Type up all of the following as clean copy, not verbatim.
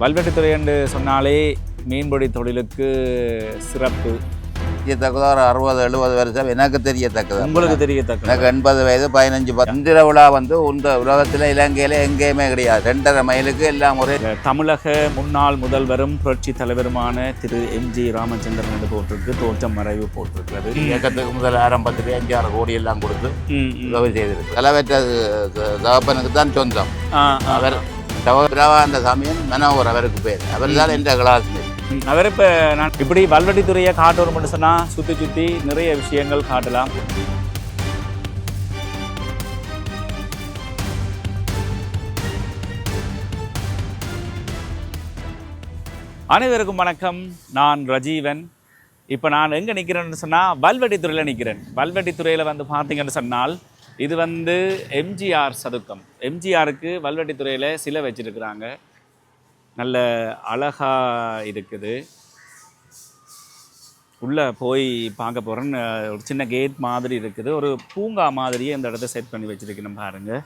வல்வெட்டித்துறை என்று சொன்னாலே மீன்பிடி தொழிலுக்கு சிறப்பு. தெரியத்தக்கதோ ஒரு 60-70 வருஷம் எனக்கு தெரியத்தக்கது. உங்களுக்கு தெரியத்தக்க எனக்கு 80 வயது 15 இந்திர விழா வந்து இந்த உலகத்தில் இலங்கையில் எங்கேயுமே கிடையாது. 2.5 மைலுக்கு எல்லாம் ஒரே. தமிழக முன்னாள் முதல்வரும் புரட்சி தலைவருமான திரு எம்ஜி ராமச்சந்திரன் என்று போட்டிருக்கு, தோற்றம் மறைவு போட்டிருக்கிறது. இயக்கத்துக்கு முதல் ஆரம்பத்திலே 5-6 கோடி எல்லாம் கொடுத்து உதவி செய்திருக்கு. தலைவற்ற தகப்பனுக்கு தான் சொந்தம். அவர் அந்த சமயம் மனோகர் அவருக்கு பேர். அவர் தான் என்ற கிளாஸ்மேட். அவர் இப்போ நான் இப்படி வல்வெட்டித்துறையை காட்டணும்னு சொன்னால் சுற்றி சுற்றி நிறைய விஷயங்கள் காட்டலாம். அனைவருக்கும் வணக்கம். நான் ரஜீவன். இப்போ நான் எங்கே நிற்கிறேன்னு சொன்னால் வல்வெட்டித்துறையில் நிற்கிறேன். வல்வெட்டித்துறையில் வந்து பார்த்தீங்கன்னு சொன்னால் இது வந்து எம்ஜிஆர் சதுக்கம். எம்ஜிஆருக்கு வல்வெட்டித்துறையில் சிலை வச்சுருக்குறாங்க. நல்ல அழகாக இருக்குது. உள்ளே போய் பார்க்க போகிறேன். ஒரு சின்ன கேட் மாதிரி இருக்குது. ஒரு பூங்கா மாதிரியே இந்த இடத்த செட் பண்ணி வச்சுருக்கணும் பாருங்கள்.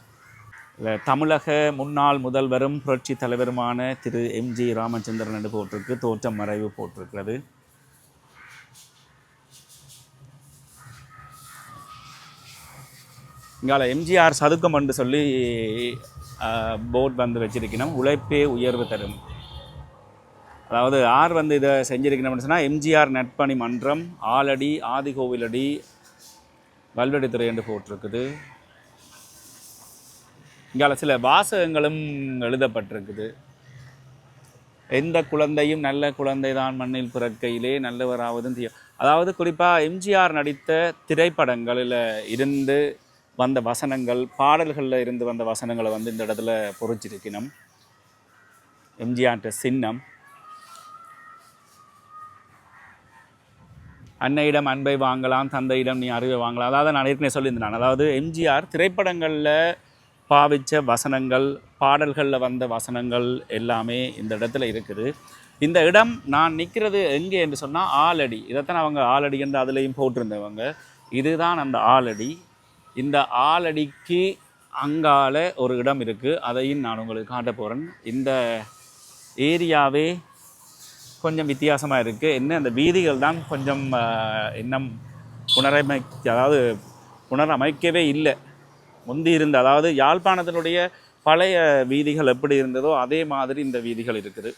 இல்லை, தமிழக முன்னாள் முதல்வரும் புரட்சி தலைவருமான திரு எம்ஜி ராமச்சந்திரன் என்று போட்டிருக்கு, தோற்றம் மறைவு போட்டிருக்கிறது. இங்கால எம்ஜிஆர் சதுக்கம் என்று சொல்லி போர்ட் வந்து வச்சிருக்கணும். உழைப்பே உயர்வு தரும். அதாவது யார் வந்து இதை செஞ்சிருக்கணும்னு சொன்னால் எம்ஜிஆர் நட்பணி மன்றம், ஆலடி, ஆதிகோவிலடி, வல்வெட்டித்துறை என்று போட்டிருக்குது. இங்கால சில வாசகங்களும் எழுதப்பட்டிருக்குது. எந்த குழந்தையும் நல்ல குழந்தை தான் மண்ணில் பிறக்கையிலே நல்லவராவதும் தீய. அதாவது குறிப்பாக எம்ஜிஆர் நடித்த திரைப்படங்களில் இருந்து வந்த வசனங்கள், பாடல்களில் இருந்து வந்த வசனங்களை வந்து இந்த இடத்துல பொறிச்சிருக்கணும். எம்ஜிஆர்ட்ட சின்னம். அன்னையிடம் அன்பை வாங்கலாம், தந்தையிடம் நீ அறிவை வாங்கலாம். அதாவது நான் ஏற்கனவே சொல்லியிருந்தேன். அதாவது எம்ஜிஆர் திரைப்படங்களில் பாவித்த வசனங்கள், பாடல்களில் வந்த வசனங்கள் எல்லாமே இந்த இடத்துல இருக்குது. இந்த இடம் நான் நிற்கிறது எங்கே என்று சொன்னால் ஆலடி. இதைத்தான் அவங்க ஆலடி என்று அதுலேயும் போட்டிருந்தவங்க. இதுதான் அந்த ஆலடி. இந்த ஆலடிக்கு அங்கால ஒரு இடம் இருக்குது. அதையும் நான் உங்களுக்கு காட்ட போகிறேன். இந்த ஏரியாவே கொஞ்சம் வித்தியாசமாக இருக்குது. என்ன அந்த வீதிகள் தான் கொஞ்சம் இன்னும் புனரமைக்கவே இல்லை. முந்தி இருந்த, அதாவது யாழ்ப்பாணத்தினுடைய பழைய வீதிகள் எப்படி இருந்ததோ அதே மாதிரி இந்த வீதிகள் இருக்குது.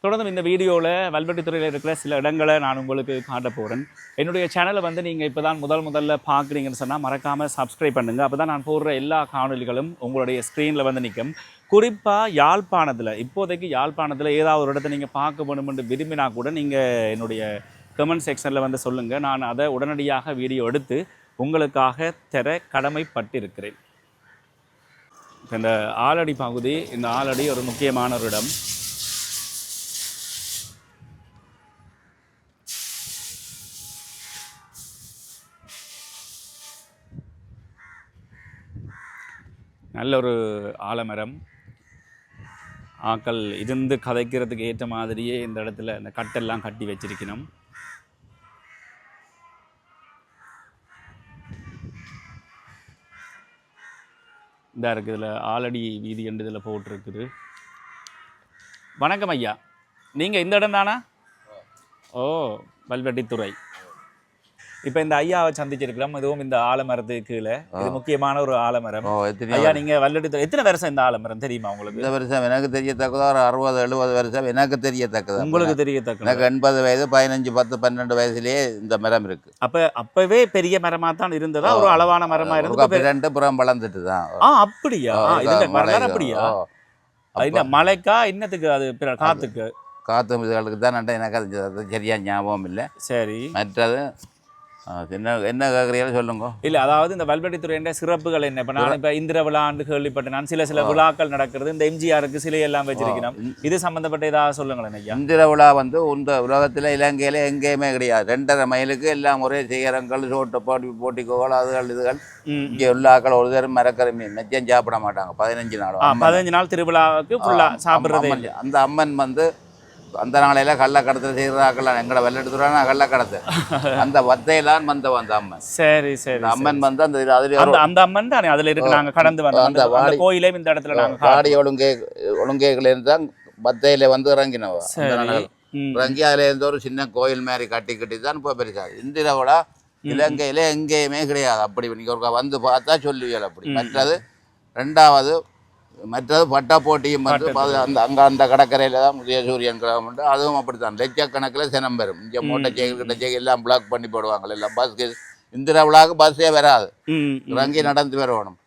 தொடர்ந்து இந்த வீடியோவில் வல்வெட்டித்துறையில் இருக்கிற சில இடங்களை நான் உங்களுக்கு காட்ட போகிறேன். என்னுடைய சேனலை வந்து நீங்கள் இப்போ தான் முதல்ல பார்க்குறீங்கன்னு சொன்னால் மறக்காமல் சப்ஸ்கிரைப் பண்ணுங்கள். அப்போ தான் நான் போடுற எல்லா காணொலிகளும் உங்களுடைய ஸ்க்ரீனில் வந்து நிற்கும். குறிப்பாக யாழ்ப்பாணத்தில், இப்போதைக்கு யாழ்ப்பாணத்தில் ஏதாவது ஒரு இடத்த நீங்கள் பார்க்க வேணுமென்று விரும்பினா கூட நீங்கள் என்னுடைய கமெண்ட் செக்ஷனில் வந்து சொல்லுங்கள். நான் அதை உடனடியாக வீடியோ எடுத்து உங்களுக்காக தர கடமைப்பட்டிருக்கிறேன். இப்போ இந்த ஆலடி பகுதி, இந்த ஆலடி ஒரு முக்கியமான ஒரு இடம். நல்ல ஒரு ஆலமரம். ஆக்கள் இருந்து கதைக்கிறதுக்கு ஏற்ற மாதிரியே இந்த இடத்துல இந்த கட்டெல்லாம் கட்டி வச்சிருக்கணும். இந்த இருக்குது, இதில் ஆலடி வீதி என்று இதில் போட்டிருக்குது. வணக்கம் ஐயா, நீங்கள் இந்த இடம் தானா? ஓ, வல்வெட்டித்துறை. இப்போ இந்த ஐயாவை சந்திச்சிருக்கிறோம். இதுவும் இந்த ஆலமரத்துக்கு கீழே. இது முக்கியமான ஒரு ஆலமரம். ஐயா, நீங்கள் வல்வெட்டித்துறை எத்தனை வருஷம் இந்த ஆலமரம் தெரியுமா உங்களுக்கு? இந்த வருஷம் எனக்கு தெரியத்தக்கதோ ஒரு 60-70 வருஷம் எனக்கு தெரியத்தக்கது. உங்களுக்கு தெரியத்தக்கது? எனக்கு 80 வயது 15, 10, 12 வயசுலேயே இந்த மரம் இருக்கு. அப்பவே பெரிய மரமா தான் இருந்ததா? ஒரு அளவான மரமா இருந்து 2 புறம் வளர்ந்துட்டு தான். அப்படியா? அப்படியா? மழைக்கா இன்னத்துக்கு? அது காத்துக்கு? காத்து இதுகளுக்கு தான். எனக்கு அது சரியா ஞாபகம் இல்லை. சரி, மற்றது என்ன கேட்குறீங்களோ சொல்லுங்க. இல்லை, அதாவது இந்த வல்வெட்டித்துறையின் சிறப்புகள் என்ன? இப்போ நான் இப்போ இந்திர விழான்னு கேள்விப்பட்டேன். நான் சில விழாக்கள் நடக்கிறது. இந்த எம்ஜிஆருக்கு சிலையெல்லாம் வச்சிருக்கணும். இது சம்மந்தப்பட்ட ஏதாவது சொல்லுங்களேன் ஐயா. இந்திர விழா வந்து இந்த உலகத்தில் இலங்கையில் எங்கேயுமே கிடையாது. 2.5 மைலுக்கு எல்லாம் ஒரே சிகரங்கள், சோட்டு போட்டிக்கோகள், அதுகள் இதுகள். இங்கே உள்ள ஆக்கள் ஒரு தரம் மரக்கருமி மெச்சம் சாப்பிட மாட்டாங்க. 15 நாள் 15 நாள் திருவிழாவுக்கு ஃபுல்லாக சாப்பிட்றது. அந்த அம்மன் வந்து அந்த நாளையில கள்ளக்கடத்தல் செய்கிறாக்கலாம் எங்களை வெள்ளெடுத்துறானா கள்ளக்கடத்து அந்த வத்தையெல்லாம் வந்தவன் அந்த அம்மன். சரி சரி. அந்த அம்மன் வந்து அந்த அதுல அந்த அம்மன் தானே அதுல இருக்கு. நாங்க கடந்து வந்தோம் அந்த கோயிலே இந்த இடத்துல நாங்க பாடி ஒழுங்கைகள் இருந்தால் வத்தையில வந்து இறங்கினவா. இறங்கி அதுல இருந்து ஒரு சின்ன கோயில் மாதிரி கட்டி தான் இப்போ பெருசாது. இந்திர விழா இலங்கையில எங்கேயுமே கிடையாது. அப்படி நீங்க ஒரு வந்து பார்த்தா சொல்லுவீங்க. அப்படி மற்றது பட்டா போட்டியும் வந்து அந்த அந்த கடற்கரையில் தான் உதயசூரியன் கிரகம் உண்டு. அதுவும் அப்படித்தான் லட்சக்கணக்கில் சினம் பெறும். இங்கே மூட்டை செய்கள் எல்லாம் பிளாக் பண்ணி போடுவாங்க. எல்லாம் பஸ் இந்திரா விழாவுக்கு பஸ்ஸே வராது, இறங்கி நடந்து வரணும்.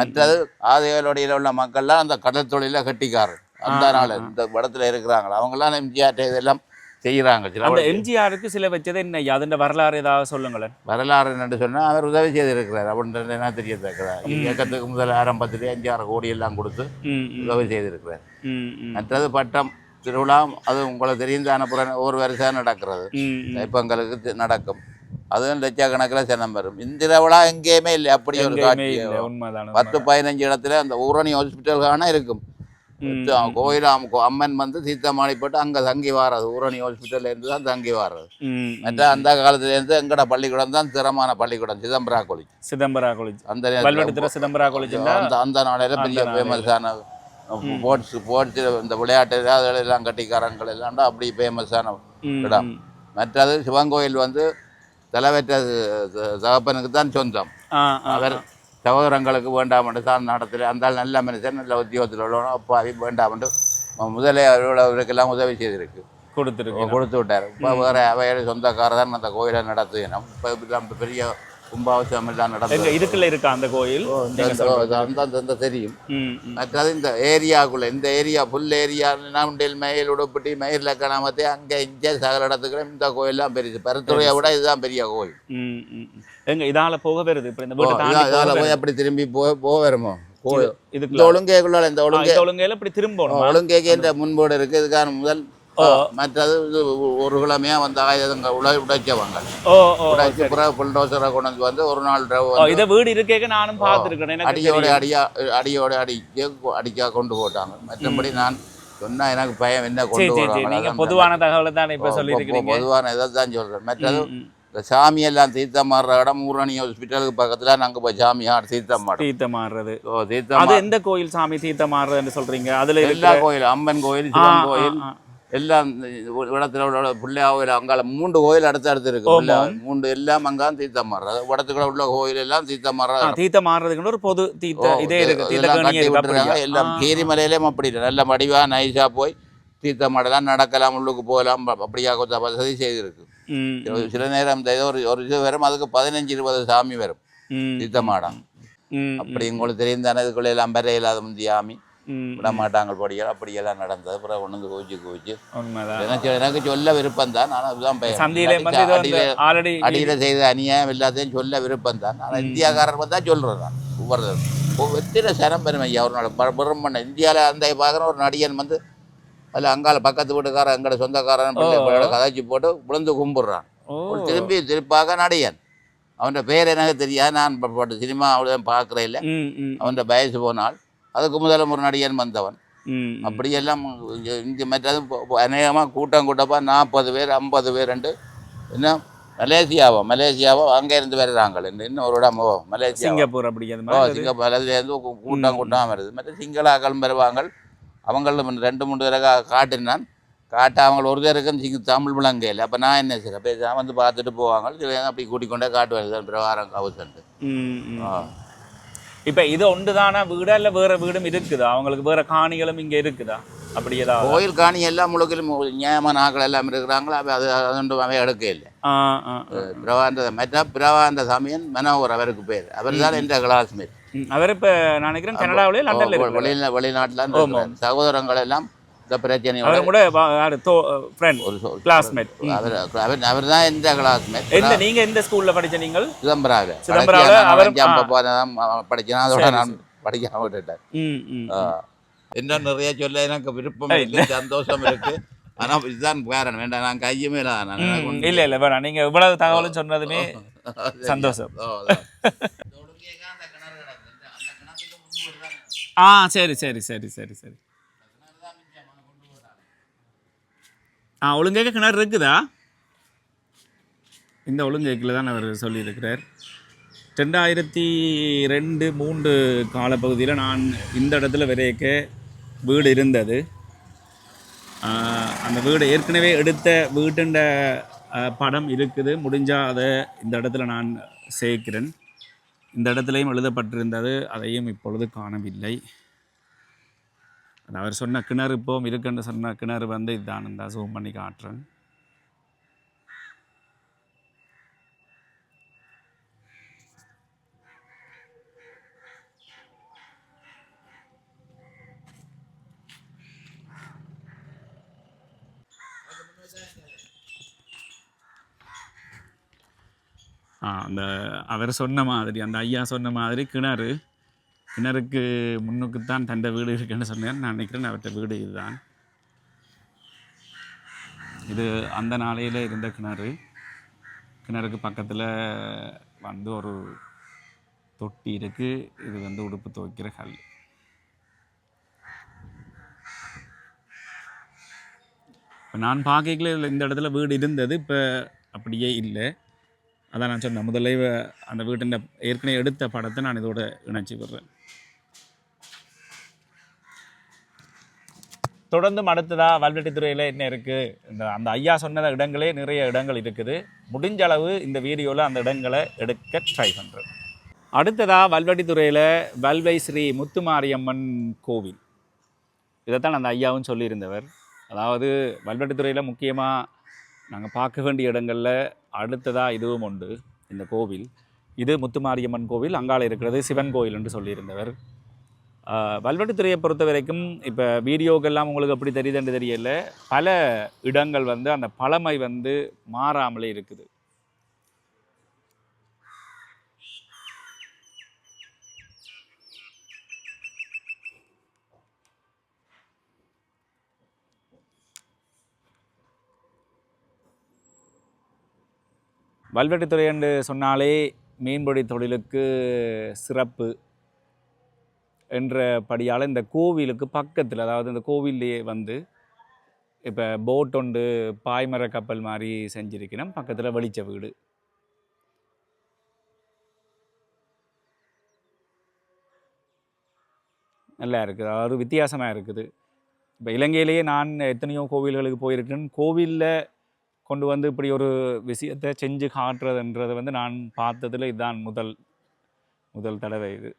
மற்றது ஆதிகளோடையில் உள்ள மக்கள்லாம் அந்த கடல் தொழில கட்டிக்காரர் அந்த நாள் இந்த இடத்துல இருக்கிறாங்களா அவங்களாம் எம்ஜிஆர் இதெல்லாம் செய்கிறாங்க. அந்த எம்ஜிஆருக்கு சில வச்சது என்ன அதன் வரலாறு ஏதாவது சொல்லுங்களேன். வரலாறு என்று சொன்னால் அவர் உதவி செய்திருக்கிறார் அப்படின்றது என்ன தெரியத்தக்கிறார். இயக்கத்துக்கு முதல் ஆரம்பத்திலே 5-6 கோடி எல்லாம் கொடுத்து உதவி செய்திருக்கிறார். மற்றது பட்டம் திருவிழா அது உங்களுக்கு தெரிந்த அனுப்புற ஒரு வருஷம் நடக்கிறது. தைப்பங்களுக்கு நடக்கும். அதுவும் லட்சக்கணக்கில் சினம் வரும். இந்த விழா எங்கேயுமே இல்லை. அப்படி ஒரு காட்சி 10-15 இடத்துல அந்த ஊரணி ஹாஸ்பிட்டல்கான இருக்கும். கோயில் அம்மன் வந்து தீர்த்தமாடி போட்டு அங்கே தங்கி வாரது. ஊரணி ஹாஸ்பிட்டல்ல இருந்து தான் தங்கி வாரது. மற்ற அந்த காலத்துலேருந்து எங்கட பள்ளிக்கூடம் தான் திறமான பள்ளிக்கூடம் சிதம்பரா காலேஜ். அந்த நாளையில பெரிய ஃபேமஸான ஸ்போர்ட்ஸ் இந்த விளையாட்டு அதெல்லாம் கட்டிக்காரங்கள் எல்லாம் அப்படி ஃபேமஸான இடம். மற்றது சிவன் கோயில் வந்து தலைவற்ற தகப்பனுக்கு தான் சொந்தம். அவர் சகோதரங்களுக்கு வேண்டாம் என்று தான் நடத்துல அந்த நல்ல மனுஷன் நல்ல உத்தியோகத்தில் உள்ளவனும் அப்பாவி வேண்டாம் என்று முதலே அவர்களுக்கெல்லாம் உதவி செய்திருக்கு கொடுத்து விட்டார். இப்போ வேறு அவையோட சொந்தக்காரர் தான் அந்த கோயிலை நடத்துகிறோம். இப்போ பெரிய கும்பாபிஷேகம் எல்லாம் நடந்து இதுக்குள்ள இருக்கா அந்த கோயில் அந்த தெரியும். மற்றது இந்த ஏரியாவுக்குள்ள இந்த ஏரியா ஃபுல் ஏரியா நாமண்டல் மயில் உடுப்பட்டி மயில் லக்கணாமத்தை அங்கே இங்கே சகல இடத்துக்குள்ள இந்த கோயிலெலாம் பெருசு. பருத்துறையை விட இதுதான் பெரிய கோயில். இதால போக வருது. அப்படி திரும்பி போக வருமோ இந்த ஒழுங்கைக்குள்ள இந்த ஒழுங்கையில இப்படி திரும்பணும். ஒழுங்கைக்கு இந்த முன்போடு இருக்கு. இதுக்கான முதல் மற்றது ஒரு கிழமையா வந்து ஆயுதங்கள் உடைச்சவங்க உடைச்சு பிறகு புல்டோசரை கொண்டு வந்து ஒரு நாள் இதை வீடு இருக்கேக்க நானும் பார்த்துருக்கேன். அடியோட அடிக்கா கொண்டு போட்டாங்க. மற்றபடி நான் சொன்னா எனக்கு பயம் என்ன கொண்டு போறாங்க. பொதுவான தகவலை தான் இப்ப சொல்லி பொதுவான இதை தான் சொல்றேன். மற்றது சாமியெல்லாம் தீர்த்தம் மாறுற இடம் ஊரணி ஹாஸ்பிட்டலுக்கு பக்கத்துல நாங்க போய் சாமியார் தீர்த்தம் மாறுறது. எந்த கோயில் சாமி தீர்த்தம் மாறுறதுன்னு சொல்றீங்க? அதுல எல்லா கோயில் அம்மன் கோயில் சிவன் கோயில் எல்லாம் இடத்துல பிள்ளையாவில் அங்கால 3 கோயில் அடுத்து இருக்கு. 3 எல்லாம் அங்காம் தீர்த்தம் மாறுறது. இடத்துக்குள்ள உள்ள கோயில் எல்லாம் தீர்த்தம் மாறுறதுக்கு ஒரு பொது இதே இருக்கு. எல்லாம் கீரிமலையிலேயும் அப்படி இல்லை. நல்ல மடிவா நைஸா போய் தீர்த்தம் மாடலாம் நடக்கலாம் உள்ளுக்கு போகலாம் அப்படியா கொஞ்சம் வசதி செய்திருக்கு. சில நேரம் ஏதோ ஒரு இது வரும். அதுக்கு 15-20 சாமி வரும் தீர்த்தமாடம். அப்படி உங்களுக்கு தெரியும் தானே. இதுக்குள்ள எல்லாம் பெற இல்லாத முந்தியாமி விட மாட்டாங்க படிகள் அப்படியெல்லாம் நடந்தது. அப்புறம் ஒன்று குவிச்சு எனக்கு சொல்ல விருப்பம் தான். ஆனால் அதுதான் அடியில் செய்த அநியாயம் எல்லாத்தையும் சொல்ல விருப்பம் தான். ஆனால் இந்தியாக்காரர் தான் சொல்கிறேன் நான். ஒவ்வொரு எத்தனை சனம் பெருமை ஐயா ஒரு நாள் பெரும் பண்ண இந்தியாவில் அந்த பார்க்குற ஒரு நடிகன் வந்து அதில் அங்கால பக்கத்து வீட்டுக்காரன் எங்களோட சொந்தக்காரன் கதைச்சி போட்டு விழுந்து கும்பிட்றான். திருப்பாக நடிகன். அவன் பேர் எனக்கு தெரியாது. நான் போட்டு சினிமா அவ்வளோதான் பார்க்குறேன் இல்லை. அவன் வயசு போனால் அதுக்கு முதல்ல ஒரு நடிகன் வந்தவன். அப்படியெல்லாம் இங்கே மற்றது அநேகமாக கூட்டப்பா 40 பேர் 50 பேர் இன்னும் மலேசியாவோ அங்கே இருந்து வருகிறாங்க. இன்னும் ஒரு இடம் மலேசியா சிங்கப்பூர் அப்படி சிங்கப்பூர் அதுலேருந்து கூட்டம் வருது. மற்ற சிங்களாக்கள் வருவாங்க. அவங்களும் 2-3 தடவை காட்டினான். அவங்க ஒரு பேருக்கு தமிழ் விளங்கையில். அப்போ நான் என்ன செய்கிறேன் பேச வந்து பார்த்துட்டு போவாங்க. அப்படி கூட்டிக்கொண்டே காட்டுவாங்க பிரகாரம் கவுசன்ட்டு. இப்போ இது ஒன்றுதானா வீடா இல்லை வேற வீடும் இருக்குதா? அவங்களுக்கு வேற காணிகளும் இங்கே இருக்குதா? அப்படி ஏதாவது கோயில் காணி எல்லாம் முழுக்கிலும் நியாயமான ஆக்கள் எல்லாம் இருக்கிறாங்களா? அது அவை எடுக்க இல்லை. பிரவாந்த சாமியன் மனோகர் அவருக்கு பேர். அவர் தான் என்ற கிளாஸ்மேட். அவர் இப்போ நான் நினைக்கிறேன் கனடாவிலே லண்டன்ல வெளிநாட்டில் சகோதரங்கள் எல்லாம் இந்த பிரச்சனை அவர் தான் எந்த கிளாஸ்மேட். நீங்க எந்த ஸ்கூல்ல படிச்ச? நீங்கள் சிதம்பராவில் படிச்சேன். அதோட நான் படிக்காம விட்டுட்டேன். என்ன நிறைய சொல்ல எனக்கு விருப்பம் இல்லை, சந்தோஷம் இருக்கு. ஆனா இதுதான் காரணம். வேண்டாம் நான் கையுமே இல்ல வேணாம். நீங்க இவ்வளவு தகவலும் சொன்னதுமே சந்தோஷம். சரி சரி சரி சரி சரி ஒழுங்கேக்க கிணறு இருக்குதா? இந்த ஒழுங்கேக்கில் தான் அவர் சொல்லியிருக்கிறார். 2002-3 காலப்பகுதியில் நான் இந்த இடத்துல வரைக்க வீடு இருந்தது. அந்த வீடு ஏற்கனவே எடுத்த வீட்டுண்ட படம் இருக்குது. முடிஞ்சால் அதை இந்த இடத்துல நான் சேர்க்கிறேன். இந்த இடத்துலையும் எழுதப்பட்டிருந்தது, அதையும் இப்பொழுது காணவில்லை. அவர் சொன்ன கிணறு இப்போவும் இருக்குன்னு சொன்ன கிணறு வந்து இதுதான். இந்த ஜூம் பண்ணி காட்டுறேன். அந்த அவர் சொன்ன மாதிரி, அந்த ஐயா சொன்ன மாதிரி கிணறுக்கு முன்னுக்குத்தான் தந்த வீடு இருக்குன்னு சொன்னேன். நான் நினைக்கிறேன் அவர்கிட்ட வீடு இதுதான். இது அந்த நாளையில் இருந்த கிணறுக்கு பக்கத்தில் வந்து ஒரு தொட்டி இருக்குது. இது வந்து உடுப்பு துவைக்கிற கல். இப்போ நான் பார்க்கல இந்த இடத்துல வீடு இருந்தது, இப்போ அப்படியே இல்லை. அதான் நான் சொன்னேன், முதல்ல அந்த வீட்டின் ஏற்கனவே எடுத்த படத்தை நான் இதோட இணைச்சி விடுறேன். தொடர்ந்தும் அடுத்ததாக வல்வெட்டித்துறையில் என்ன இருக்குது, அந்த ஐயா சொன்ன இடங்களே நிறைய இடங்கள் இருக்குது. முடிஞ்ச அளவு இந்த வீடியோவில் அந்த இடங்களை எடுக்க ட்ரை பண்ணுறேன். அடுத்ததாக வல்வெட்டித்துறையில் வல்வை ஸ்ரீ முத்துமாரியம்மன் கோவில், இதைத்தான் அந்த ஐயாவும் சொல்லியிருந்தவர். அதாவது வல்வெட்டித்துறையில் முக்கியமாக நாங்கள் பார்க்க வேண்டிய இடங்களில் அடுத்ததாக இதுவும் உண்டு. இந்த கோவில் இது முத்துமாரியம்மன் கோவில், அங்கால இருக்கிறது சிவன் கோயில் என்று சொல்லியிருந்தவர். வல்வெட்டித்துறையை பொறுத்த வரைக்கும் இப்போ வீடியோக்கெல்லாம் உங்களுக்கு எப்படி தெரியுதுன்னு தெரியல, பல இடங்கள் வந்து அந்த பழமை வந்து மாறாமலே இருக்குது. வல்வெட்டித்துறை என்று சொன்னாலே மீன்பிடி தொழிலுக்கு சிறப்பு என்றபடியால் இந்த கோவிலுக்கு பக்கத்தில், அதாவது இந்த கோவில்லையே வந்து இப்போ போட் ஒன்று பாய்மர கப்பல் மாதிரி செஞ்சிருக்கணும். பக்கத்தில் வெளிச்ச வீடு. நல்லா இருக்குது, அதாவது வித்தியாசமாக இருக்குது. இப்போ இலங்கையிலேயே நான் எத்தனையோ கோவில்களுக்கு போயிருக்கேன். கோவிலில் கொண்டு வந்து இப்படி ஒரு விஷயத்தை செஞ்சு காட்டுறதுன்றதை வந்து நான் பார்த்ததில் இதுதான் முதல் தடவை. இது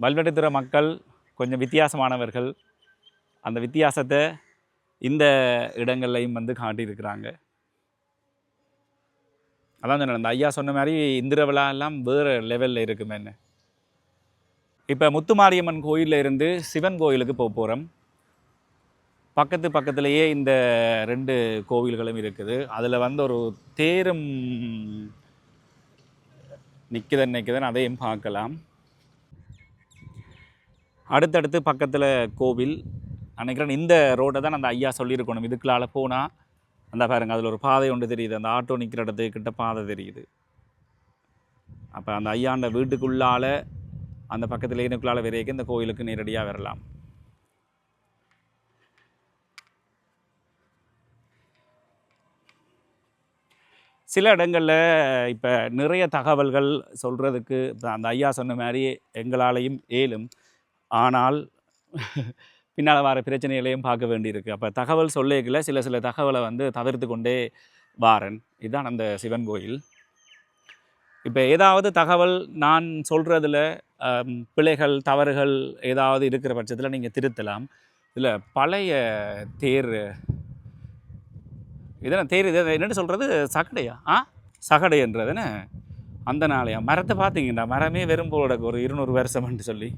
வல்வெட்டித்துறை மக்கள் கொஞ்சம் வித்தியாசமானவர்கள். அந்த வித்தியாசத்தை இந்த இடங்கள்லையும் வந்து காட்டியிருக்கிறாங்க. அதான் சொன்னேன், அந்த ஐயா சொன்ன மாதிரி இந்திர விழா எல்லாம் வேறு லெவலில் இருக்குமே. என்ன இப்போ முத்துமாரியம்மன் கோயிலில் இருந்து சிவன் கோயிலுக்கு போகிறோம். பக்கத்துலேயே இந்த 2 கோவில்களும் இருக்குது. அதில் வந்து ஒரு தேரும் நிற்குதுன்னு அதையும் பார்க்கலாம். அடுத்தடுத்து பக்கத்தில் கோவில். நினைக்கிறேன் இந்த ரோட்டை தான் அந்த ஐயா சொல்லியிருக்கணும். இதுக்குள்ளால் போனால் அந்த பாருங்க, அதில் ஒரு பாதை ஒன்று தெரியுது. அந்த ஆட்டோ நிற்கிற இடத்துக்கிட்ட பாதை தெரியுது. அப்போ அந்த ஐயாண்ட வீட்டுக்குள்ளால் அந்த பக்கத்தில் இதுக்குள்ளால் வரைக்கும் இந்த கோயிலுக்கு நேரடியாக வரலாம். சில இடங்களில் இப்போ நிறைய தகவல்கள் சொல்கிறதுக்கு அந்த ஐயா சொன்ன மாதிரி எங்களாலையும் ஏலும். ஆனால் பின்னால் வர பிரச்சனைகளையும் பார்க்க வேண்டியிருக்கு. அப்போ தகவல் சொல்லிக்கல சில தகவலை வந்து தவிர்த்து கொண்டே வாரன். இதுதான் அந்த சிவன் கோயில். இப்போ ஏதாவது தகவல் நான் சொல்கிறதுல பிழைகள் தவறுகள் ஏதாவது இருக்கிற பட்சத்தில் நீங்கள் திருத்தலாம். இதில் பழைய தேர், இதெல்லாம் தேர், இதை என்னென்னு சொல்கிறது, சகடையா? சகடைன்றதுன்னு அந்த நாளையா மரத்தை பார்த்தீங்கன்னா மரமே வெறும்போட ஒரு 200 வருஷம்னு சொல்லி.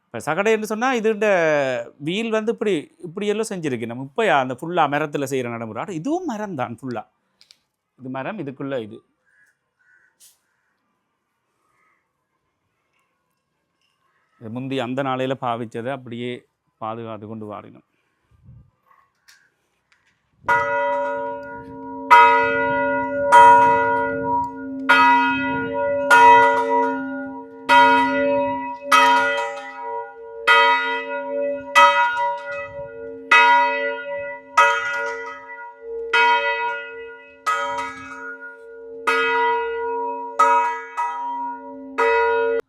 இப்போ சகடைன்னு சொன்னால் இதுண்ட வீல் வந்து இப்படி எல்லாம் செஞ்சுருக்கு. நம்ம இப்போ அந்த ஃபுல்லாக மரத்தில் செய்கிற நடைமுறை. இதுவும் மரம் தான் ஃபுல்லாக. இது மரம், இதுக்குள்ளே இது முந்தி அந்த நாளையில் பாவிச்சதை அப்படியே பாதுகாத்து கொண்டு வாரினோம்.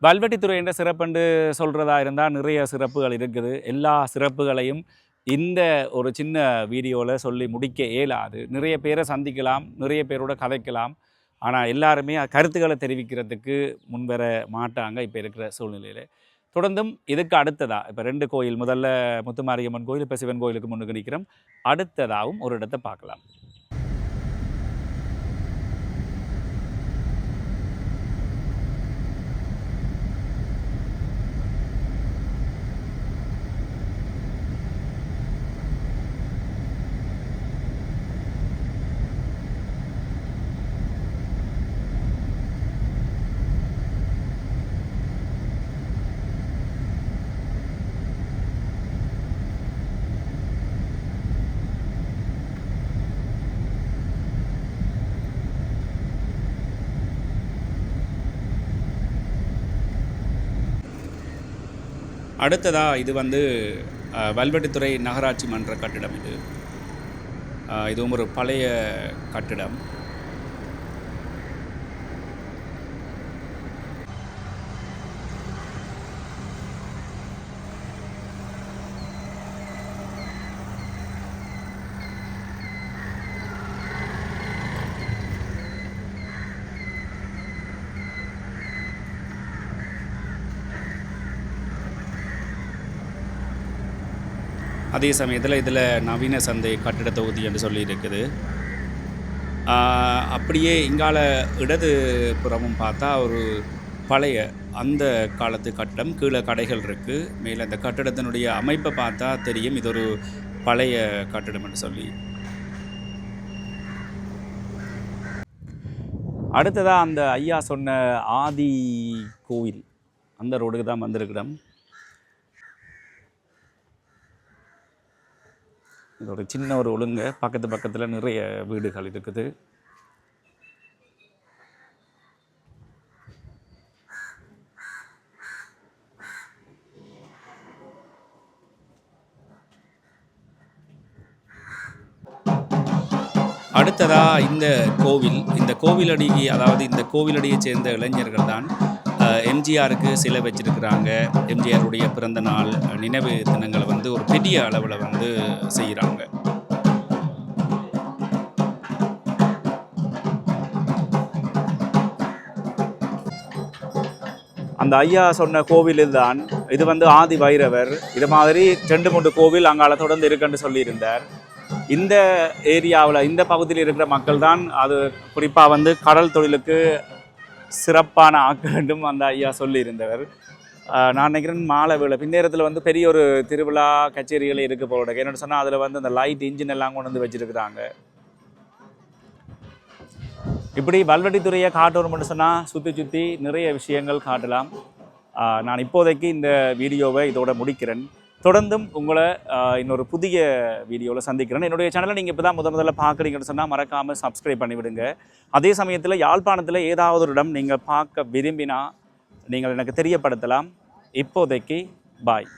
வல்வெட்டித்துறை என்ற சிறப்புண்டு சொல்கிறதா இருந்தால் நிறைய சிறப்புகள் இருக்குது. எல்லா சிறப்புகளையும் இந்த ஒரு சின்ன வீடியோவில் சொல்லி முடிக்க இயலாது. நிறைய பேரை சந்திக்கலாம், நிறைய பேரோட கதைக்கலாம். ஆனால் எல்லாருமே கருத்துக்களை தெரிவிக்கிறதுக்கு முன்வர மாட்டாங்க இப்போ இருக்கிற சூழ்நிலையில். தொடர்ந்தும் இதுக்கு அடுத்ததாக இப்போ 2 கோயில், முதல்ல முத்துமாரியம்மன் கோயில், இப்போ சிவன் கோயிலுக்கு முன்னுக்கு நிற்கிறோம். அடுத்ததாகவும் ஒரு இடத்தை பார்க்கலாம். அடுத்ததாக இது வந்து வல்வெட்டித்துறை நகராட்சி மன்ற கட்டிடம். இதுவும் ஒரு பழைய கட்டிடம். அதே சமயத்தில் இதில் நவீன சந்தை கட்டிட தொகுதி என்று சொல்லி இருக்குது. அப்படியே இங்கால இடது புறமும் பார்த்தா ஒரு பழைய அந்த காலத்து கட்டிடம், கீழே கடைகள் இருக்குது. மேலே அந்த கட்டிடத்தினுடைய அமைப்பை பார்த்தா தெரியும் இது ஒரு பழைய கட்டிடம் என்று சொல்லி. அடுத்ததாக அந்த ஐயா சொன்ன ஆதி கோவில் அந்த ரோடுக்கு தான் வந்திருக்கிறோம். இது ஒரு சின்ன ஒரு ஒழுங்கு, பக்கத்தில் நிறைய வீடுகள் இருக்குது. அடுத்ததாக இந்த கோவிலடி, அதாவது இந்த கோவிலடியை சேர்ந்த இளைஞர்கள் தான் எம்ஜிஆருக்கு சிலை வச்சிருக்கிறாங்க. எம்ஜிஆருடைய பிறந்த நாள் நினைவு தினங்களை வந்து ஒரு பெரிய அளவில் வந்து செய்கிறாங்க. அந்த ஐயா சொன்ன கோவில் தான் இது வந்து ஆதி வைரவர். இது மாதிரி 2-3 கோவில் அங்கால தொடர்ந்து இருக்குன்னு சொல்லியிருந்தார். இந்த ஏரியாவில், இந்த பகுதியில் இருக்கிற மக்கள் தான் அது குறிப்பாக வந்து கடல் தொழிலுக்கு சிறப்பான ஆக்கண்டும் அந்த ஐயா சொல்லியிருந்தவர். நான் நினைக்கிறேன் மாலை வேளை பின்னேரத்தில் வந்து பெரிய ஒரு திருவிழா கச்சேரிகளே இருக்க போல. என்னென்னு சொன்னால் அதில் வந்து அந்த லைட் இன்ஜின் எல்லாம் கொண்டு வந்து வச்சுருக்குறாங்க. இப்படி வல்வெட்டித்துறையை காட்டணும்னு சொன்னால் சுற்றி நிறைய விஷயங்கள் காட்டலாம். நான் இப்போதைக்கு இந்த வீடியோவை இதோட முடிக்கிறேன். தொடர்ந்தும் உங்களை இன்னொரு புதிய வீடியோவில் சந்திக்கிறேன். என்னுடைய சேனலை நீங்கள் இப்போ தான் முதல்ல பார்க்குறீங்கன்னு சொன்னால் மறக்காமல் சப்ஸ்கிரைப் பண்ணிவிடுங்க. அதே சமயத்தில் யாழ்ப்பாணத்தில் ஏதாவது ஒரு இடம் நீங்கள் பார்க்க விரும்பினா நீங்கள் எனக்கு தெரியப்படுத்தலாம். இப்போதைக்கு பாய்.